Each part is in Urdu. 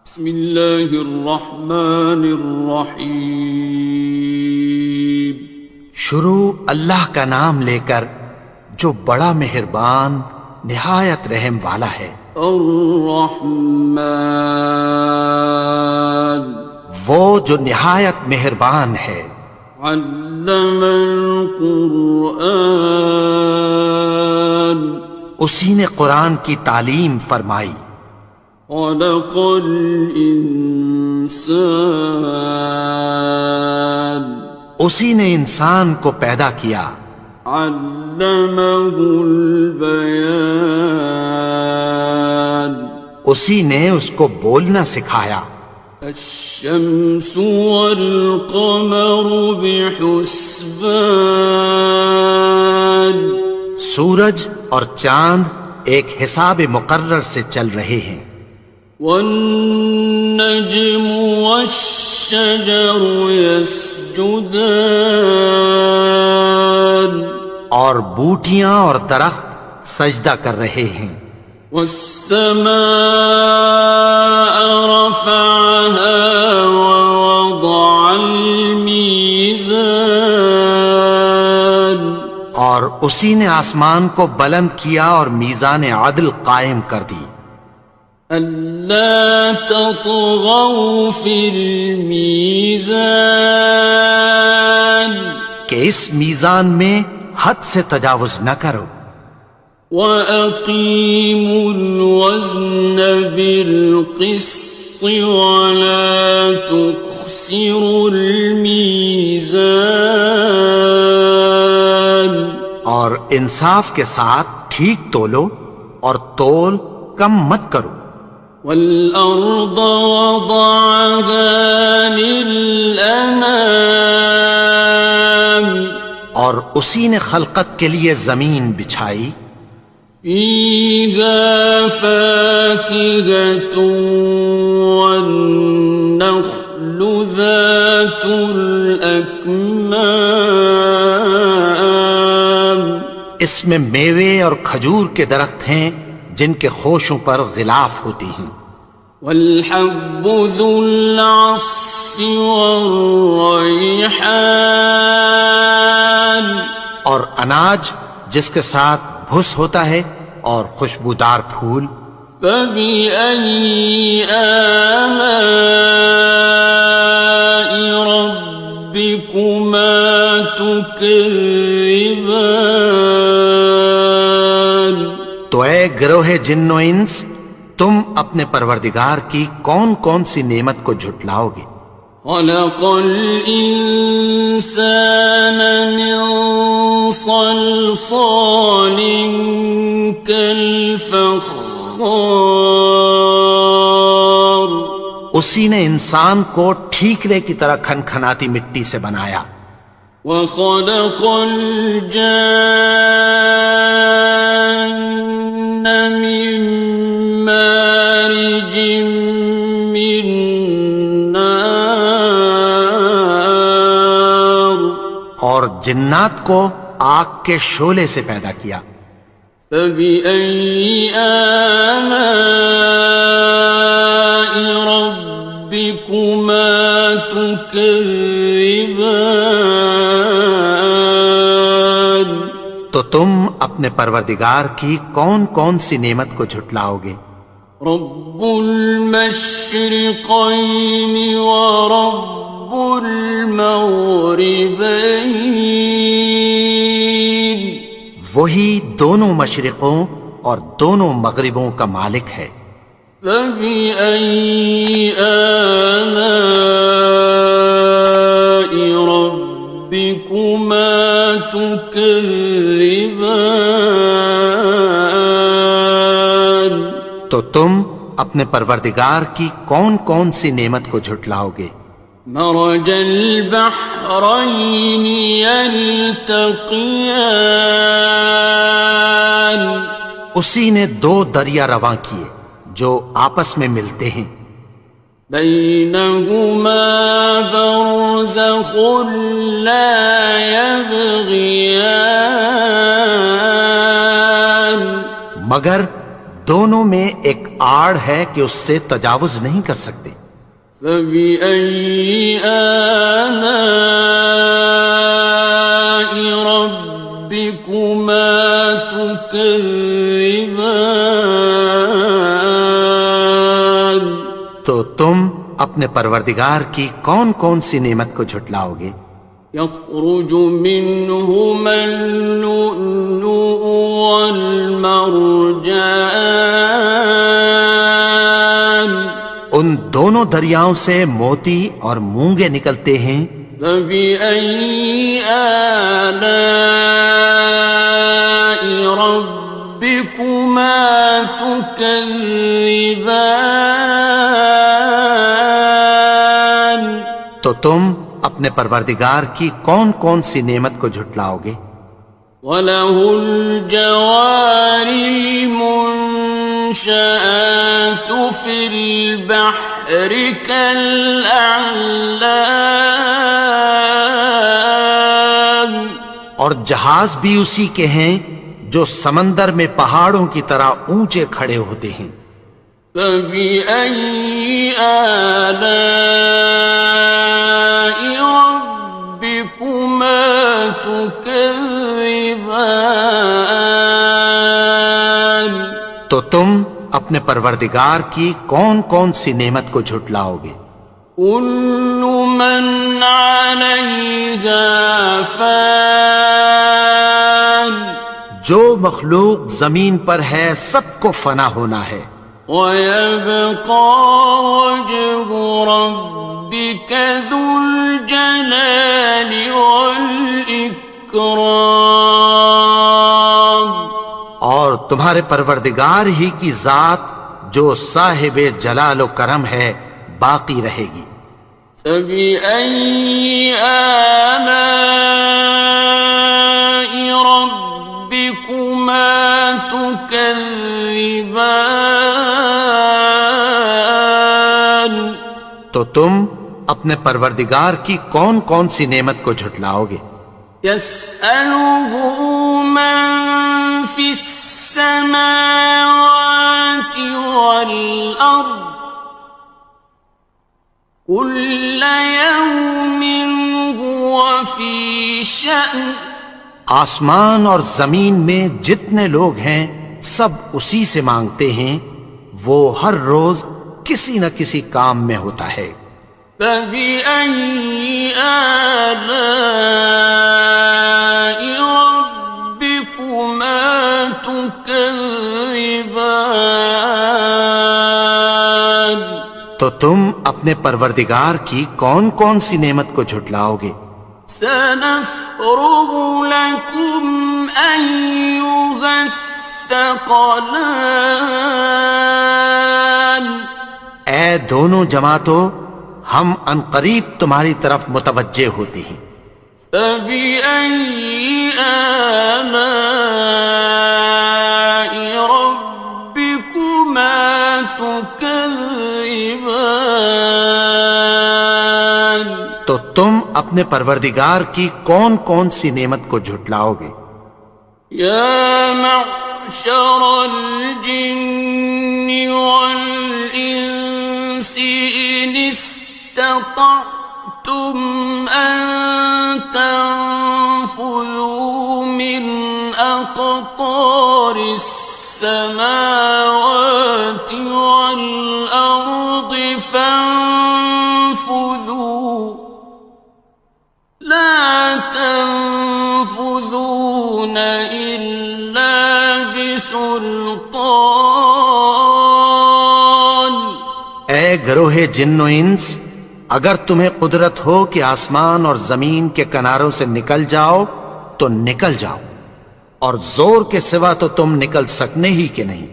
بسم اللہ الرحمن الرحیم۔ شروع اللہ کا نام لے کر جو بڑا مہربان نہایت رحم والا ہے۔ الرحمن، وہ جو نہایت مہربان ہے۔ علم القرآن، اسی نے قرآن کی تعلیم فرمائی۔ خلق الانسان، اسی نے انسان کو پیدا کیا۔ علمہ البیان، اسی نے اس کو بولنا سکھایا۔ الشمس والقمر بحسبان، سورج اور چاند ایک حساب مقرر سے چل رہے ہیں۔ والنجم والشجر يسجدان، اور بوٹیاں اور درخت سجدہ کر رہے ہیں۔ والسماء رفعها ووضع الميزان، اور اسی نے آسمان کو بلند کیا اور میزان عدل قائم کر دی۔ ألا تطغوا في الميزان، کہ اس میزان میں حد سے تجاوز نہ کرو۔ وَأَقِيمُوا الْوَزْنَ بِالْقِسْطِ وَلَا تُخْسِرُوا الْمِيزَانَ، اور انصاف کے ساتھ ٹھیک تولو اور تول کم مت کرو۔ وَالْأَرْضَ وَضَعَهَا لِلْأَنَامِ، اور اسی نے خلقت کے لیے زمین بچھائی۔ فِيهَا فَاكِهَةٌ وَالنَّخْلُ ذَاتُ الْأَكْمَامِ، اس میں میوے اور کھجور کے درخت ہیں جن کے خوشوں پر غلاف ہوتی ہیں۔ وَالْحَبُّ ذُو الْعَصْفِ وَالرَّيْحَانِ، اور اناج جس کے ساتھ بھس ہوتا ہے اور خوشبودار پھول۔ فَبِأَيِّ آلَاءِ رَبِّكُمَا تُكَذِّبَانِ، تو اے گروہ جن و انس، تم اپنے پروردگار کی کون کون سی نعمت کو جھٹلاؤ گے؟ خَلَقَ الْإِنسَانَ مِنْ صَلْصَالٍ كَالْفَخَّارِ، اسی نے انسان کو ٹھیکرے کی طرح کھنکھناتی مٹی سے بنایا۔ وَخَلَقَ الْجَانَّ مِن مَّارِجٍ مِّن نَّارٍ، اور جنات کو آگ کے شعلے سے پیدا کیا۔ فَبِأَيِّ آلَاءِ رَبِّكُمَا تُكَذِّبَانِ، تو تم اپنے پروردگار کی کون کون سی نعمت کو جھٹلاؤ گے؟ رب المشرقين ورب المغربين، وہی دونوں مشرقوں اور دونوں مغربوں کا مالک ہے۔ فَبِأَيِّ آلَاءِ رَبِّكُمَا تُكَذِّبَانِ، تو تم اپنے پروردگار کی کون کون سی نعمت کو جھٹلاؤ گے؟ مرج البحرين يلتقيان، اسی نے دو دریا رواں کیے جو آپس میں ملتے ہیں۔ بينهما برزخ لا يبغيان، مگر دونوں میں ایک آڑ ہے کہ اس سے تجاوز نہیں کر سکتے. فبأي آلاء ربكما تكذبان. تو تم اپنے پروردگار کی کون کون سی نعمت کو جھٹلاؤ گے؟ يخرج منهما اللؤلؤ والمرجان. ان دونوں دریاؤں سے موتی اور مونگے نکلتے ہیں. فبأي آلاء ربكما تكذبان. تو تم اپنے پروردگار کی کون کون سی نعمت کو جھٹلاؤ گے؟ وَلَهُ الْجَوَارِ الْمُنشَآتُ فِي الْبَحْرِ كَالْأَعْلَامِ. اور جہاز بھی اسی کے ہیں جو سمندر میں پہاڑوں کی طرح اونچے کھڑے ہوتے ہیں. فَبِأَيِّ آلَاءِ رَبِّكُمَا تُكَذِّبَانِ. تو تم اپنے پروردگار کی کون کون سی نعمت کو جھٹلاؤ گے؟ كُلُّ مَنْ عَلَيْهَا فَانٍ. جو مخلوق زمین پر ہے سب کو فنا ہونا ہے. وَيَبْقَى وَجْهُ رَبِّكَ ذُو الْجَلَالِ وَالْإِكْرَامِ. اور تمہارے پروردگار ہی کی ذات جو صاحب جلال و کرم ہے باقی رہے گی. فَبِأَيِّ آلَاءِ رَبِّكُمَا تُكَذِّبَانِ. تو تم اپنے پروردگار کی کون کون سی نعمت کو جھٹلاؤ گے؟ يَسْأَلُهُ مَن فِي السَّمَاوَاتِ وَالْأَرْضِ كُلَّ يَوْمٍ هُوَ فِي شَأْنٍ. آسمان اور زمین میں جتنے لوگ ہیں سب اسی سے مانگتے ہیں، وہ ہر روز کسی نہ کسی کام میں ہوتا ہے. فَبِأَيِّ آلَاءِ رَبِّكُمَا تُكَذِّبَانِ. تو تم اپنے پروردگار کی کون کون سی نعمت کو جھٹلاؤ گے؟ سَنَفْرُغُ لَكُمْ أَيُّهَ الثَّقَلَانِ. اے دونوں جماعتوں، ہم عنقریب تمہاری طرف متوجہ ہوتے ہیں. فَبِأَيِّ آلَاءِ رَبِّكُمَا تُكَذِّبَانِ. تو تم اپنے پروردگار کی کون کون سی نعمت کو جھٹلاؤ گے؟ يَا مَعْشَرَ الْجِنِّ وَالْإِنسِ إِنِ اسْتَطَعْتُمْ أَن تَنفُذُوا مِنْ أَقْطَارِ السَّمَاوَاتِ وَالْأَرْضِ فَانفُذُوا لَا تَنفُذُونَ إِلَّا بِسُلْطَانٍ. اے گروہ جن و انس، اگر تمہیں قدرت ہو کہ آسمان اور زمین کے کناروں سے نکل جاؤ تو نکل جاؤ، اور زور کے سوا تو تم نکل سکنے ہی کہ نہیں.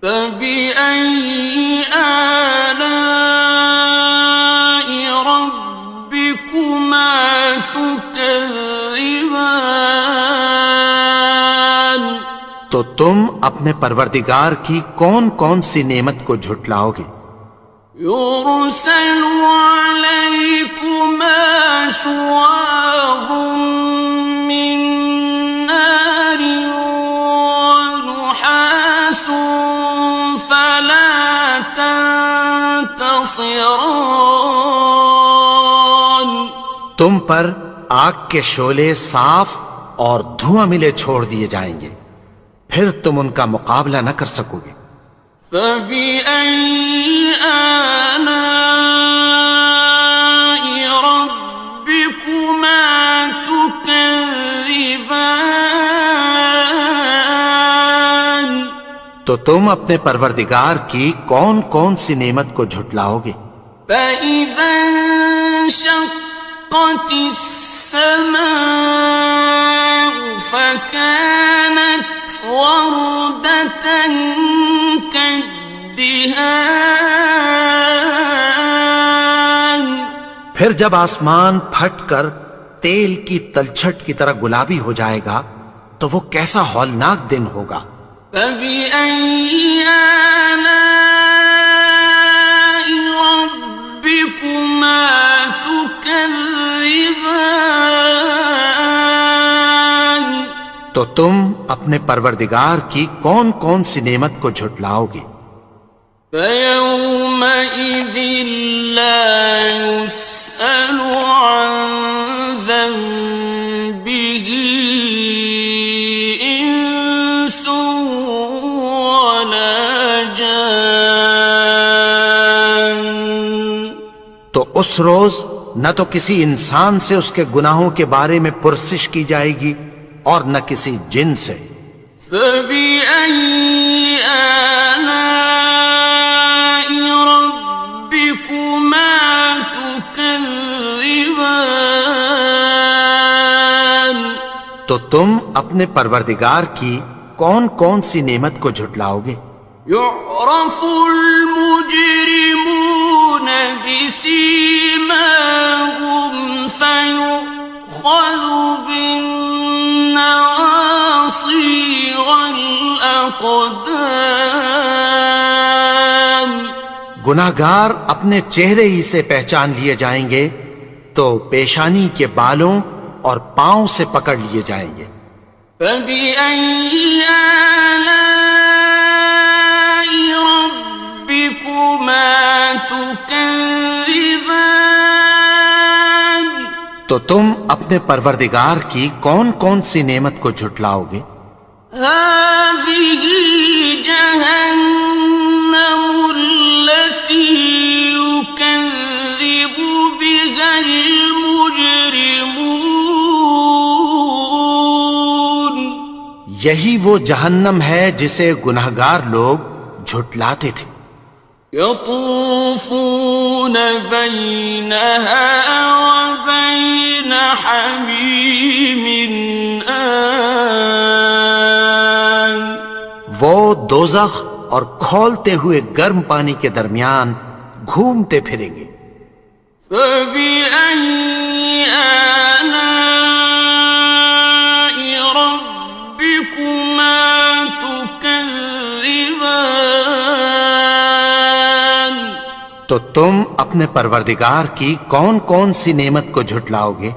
فَبِأَيِّ آلَاءِ رَبِّكُمَا تُكَذِّبَانِ. تو تم اپنے پروردگار کی کون کون سی نعمت کو جھٹلاؤ گے؟ يُرْسَلُ عَلَيْكُمَا شُوَاظٌ مِّن نَّارٍ وَنُحَاسٌ خاصران. تم پر آگ کے شعلے صاف اور دھواں ملے چھوڑ دیے جائیں گے، پھر تم ان کا مقابلہ نہ کر سکو گے۔ فبأي آلاء ربكما تكذبان. تو تم اپنے پروردگار کی کون کون سی نعمت کو جھٹلاؤ گے؟ فإذا انشقت السماء فكانت وردة كالدهان. پھر جب آسمان پھٹ کر تیل کی تلچھٹ کی طرح گلابی ہو جائے گا تو وہ کیسا ہولناک دن ہوگا۔ فبأي آلاء ربكما تكذبان. تو تم اپنے پروردگار کی کون کون سی نعمت کو جھٹلاؤ گے؟ فيومئذ لا يسأل عن ذنبه إنس ولا جان. تو اس روز نہ تو کسی انسان سے اس کے گناہوں کے بارے میں پرسش کی جائے گی اور نہ کسی جن سے۔ فبأي آلاء ربكما تكذبان. تو تم اپنے پروردگار کی کون کون سی نعمت کو جھٹلاؤ گے؟ يعرف المجرمون بسيماهم فيؤخذ بالنواصي والأقدام. گناہگار اپنے چہرے ہی سے پہچان لیے جائیں گے تو پیشانی کے بالوں اور پاؤں سے پکڑ لیے جائیں گے۔ فبأي آلاء ربكما تكذبان. تو تم اپنے پروردگار کی کون کون سی نعمت کو جھٹلاؤ گے؟ هذه جهنم التي يكذب بها المجرمون. یہی وہ جہنم ہے جسے گناہگار لوگ جھٹلاتے تھے۔ يطوفون بينها وبين حميم آن. وہ دوزخ اور کھولتے ہوئے گرم پانی کے درمیان گھومتے پھریں گے۔ فبأي آلاء ربكما تكذبان. تو تم اپنے پروردگار کی کون کون سی نعمت کو جھٹلاؤ گے؟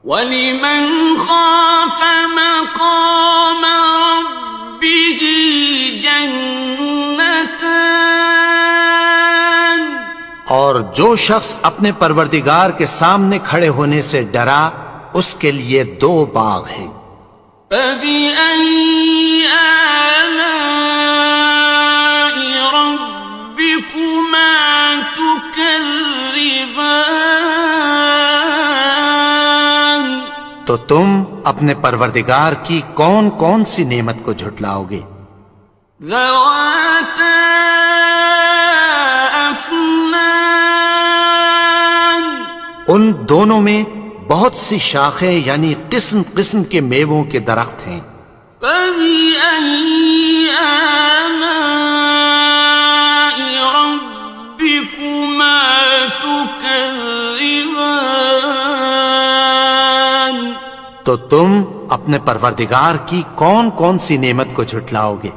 وَلِمَنْ خَافَ مَقَامَ رَبِّهِ جَنَّتَانِ. اور جو شخص اپنے پروردگار کے سامنے کھڑے ہونے سے ڈرا اس کے لیے دو باغ ہیں۔ فَبِأَيِّ آلَاءِ رَبِّكُمَا تُكَذِّبَانِ. تو تم اپنے پروردگار کی کون کون سی نعمت کو جھٹلاؤ گے؟ ذَوَاتَا أَفْنَانٍ. ان دونوں میں بہت سی شاخیں یعنی قسم قسم کے میووں کے درخت ہیں۔ فَبِأَيِّ آلَاءِ رَبِّكُمَا تُكَذِّبَانِ. تو تم اپنے پروردگار کی کون کون سی نعمت کو جھٹلاؤ گے؟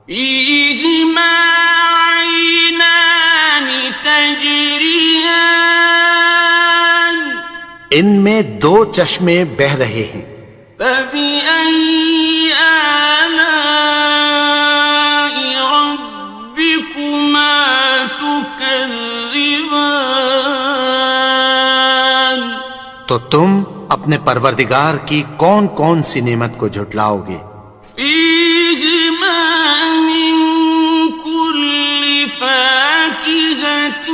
فِيهِمَا عَيْنَانِ تَجْرِيَانِ. ان میں دو چشمے بہہ رہے ہیں۔ فَبِأَيِّ آلَاءِ رَبِّكُمَا تُكَذِّبَانِ. تكذبان تو تم اپنے پروردگار کی کون کون سی نعمت کو جھٹلاؤ گے؟ فيهما من كل فاكهة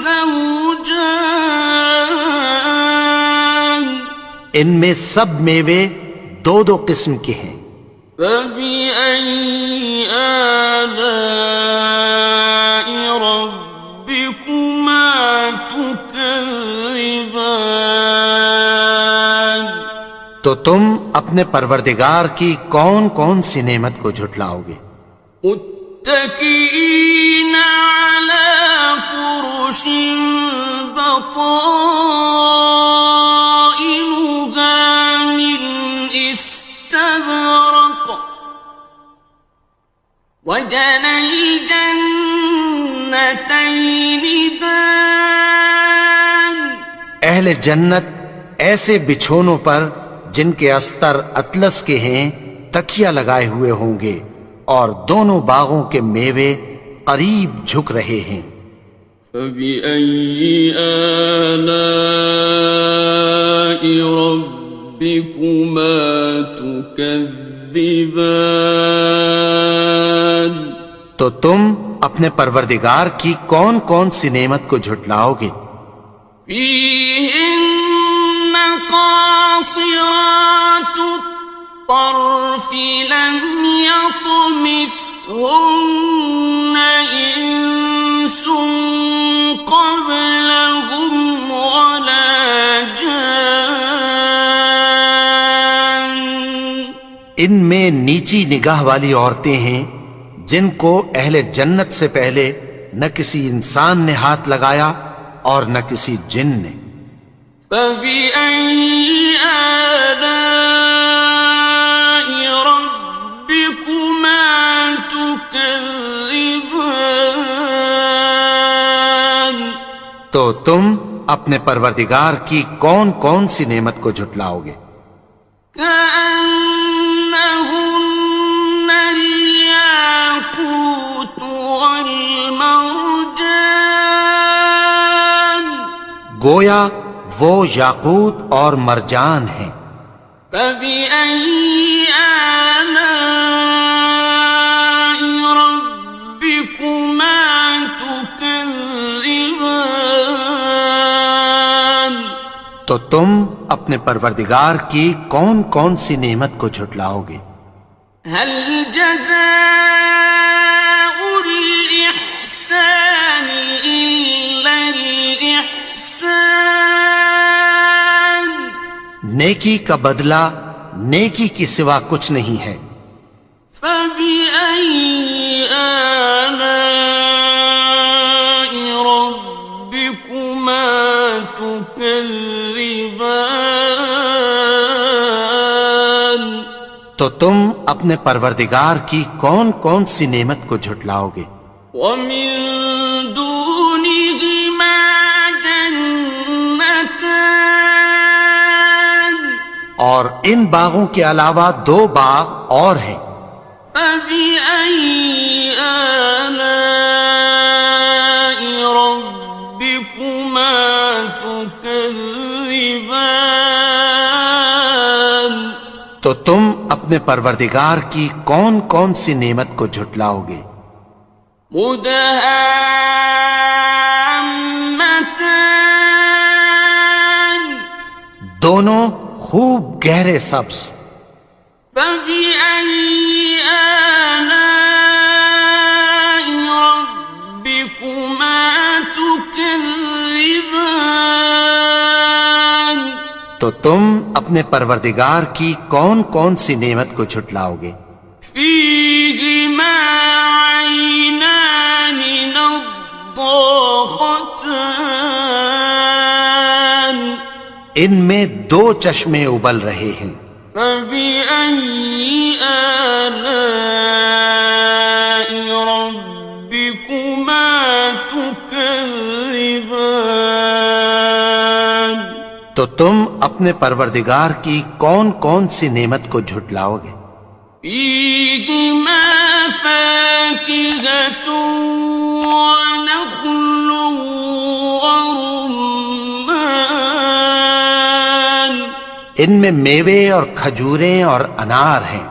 زوجان ان میں سب میوے دو دو قسم کے ہیں۔ فبأي آلاء ربكما تكذبان تو تم اپنے پروردگار کی کون کون سی نعمت کو جھٹلاؤ گے؟ متكئين على فرش بطائنها من استبرق وجنى الجنتين دان اہل جنت ایسے بچھونوں پر جن کے استر اطلس کے ہیں تکیہ لگائے ہوئے ہوں گے، اور دونوں باغوں کے میوے قریب جھک رہے ہیں۔ فبأي آلاء ربكما تكذبان تو تم اپنے پروردگار کی کون کون سی نعمت کو جھٹلاؤ گے؟ فيهن قاصرات الطرف لم يطمثهن إنس قبلهم ولا جان ان میں نیچی نگاہ والی عورتیں ہیں جن کو اہل جنت سے پہلے نہ کسی انسان نے ہاتھ لگایا اور نہ کسی جن نے۔ فبأي آلاء ربكما تكذبان تو تم اپنے پروردگار کی کون کون سی نعمت کو جھٹلاؤ گے؟ كأنهن الياقوت والمرجان گویا وہ یاقوت اور مرجان ہیں۔ فبأي آلاء ربكما تكذبان تو تم اپنے پروردگار کی کون کون سی نعمت کو جھٹلاؤ گے؟ هل جزاء الإحسان إلا الإحسان نیکی کا بدلہ نیکی کی سوا کچھ نہیں ہے۔ فبأي آلاء ربكما تكذبان تو تم اپنے پروردگار کی کون کون سی نعمت کو جھٹلاؤ گے؟ ومن دونهما جنتان اور ان باغوں کے علاوہ دو باغ اور ہیں۔ فبأي آلاء ربكما تكذبان تو تم اپنے پروردگار کی کون کون سی نعمت کو جھٹلاؤ گے؟ مدهامتان دونوں خوب گہرے سبز۔ فبأي آلاء ربكما تكذبان تو تم اپنے پروردگار کی کون کون سی نعمت کو جھٹلاؤ گے؟ فيهما عينان نضاختان ان میں دو چشمے ابل رہے ہیں۔ فبأي آلاء ربكما تكذبان تو تم اپنے پروردگار کی کون کون سی نعمت کو جھٹلاؤ گے؟ فيهما فاكهة ونخل ورمان ان میں میوے اور کھجوریں اور انار ہیں.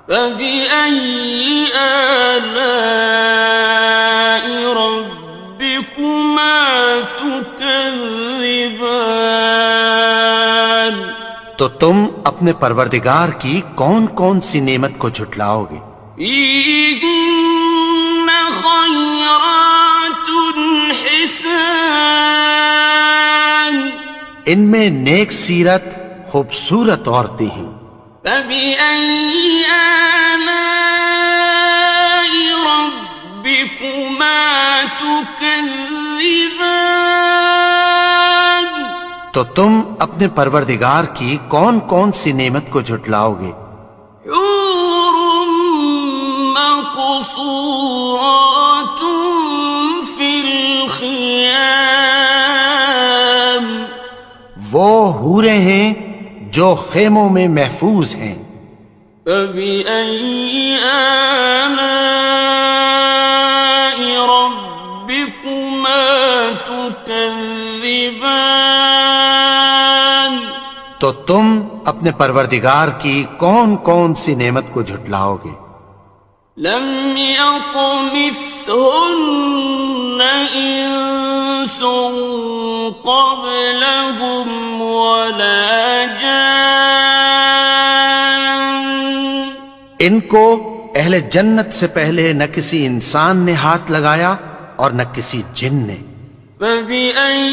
فبأي آلاء ربكما تكذبان تو تم اپنے پروردگار کی کون کون سی نعمت کو جھٹلاؤ گے؟ فيهن خيرات حسان ان میں نیک سیرت خوبصورت عورتیں ہیں. فبأي آلاء ربكما تكذبان تو تم اپنے پروردگار کی کون کون سی نعمت کو جھٹلاؤ گے؟ حور مقصورات في الخيام وہ حوریں ہیں جو خیموں میں محفوظ ہیں. فبأي آلاء ربكما تكذبان تو تم اپنے پروردگار کی کون کون سی نعمت کو جھٹلاؤ گے؟ لم يطمثهن إنس قبلهم ولا جان ان کو اہل جنت سے پہلے نہ کسی انسان نے ہاتھ لگایا اور نہ کسی جن نے. فبأي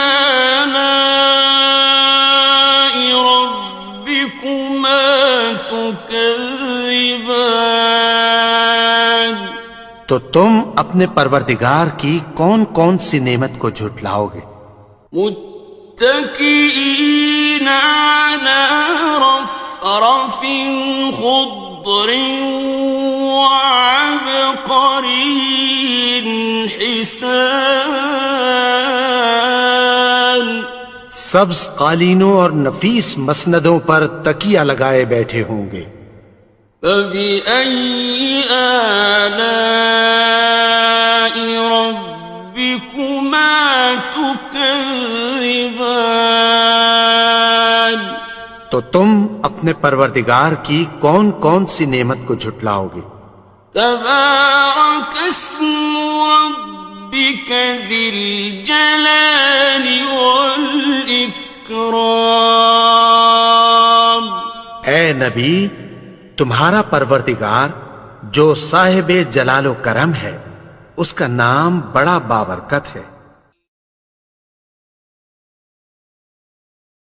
آلاء ربكما تكذبان تو تم اپنے پروردگار کی کون کون سی نعمت کو جھٹلاؤ گے؟ متكئين على رفرف خضر وعبقري حسان سبز قالینوں اور نفیس مسندوں پر تکیہ لگائے بیٹھے ہوں گے. فبأي آلاء ربكما تكذبان تو تم اپنے پروردگار کی کون کون سی نعمت کو جھٹلاؤ گے؟ تبارك اسم ربك ذي الجلال والإكرام اے نبی، تمہارا پروردگار جو صاحب جلال و کرم ہے، اس کا نام بڑا بابرکت ہے.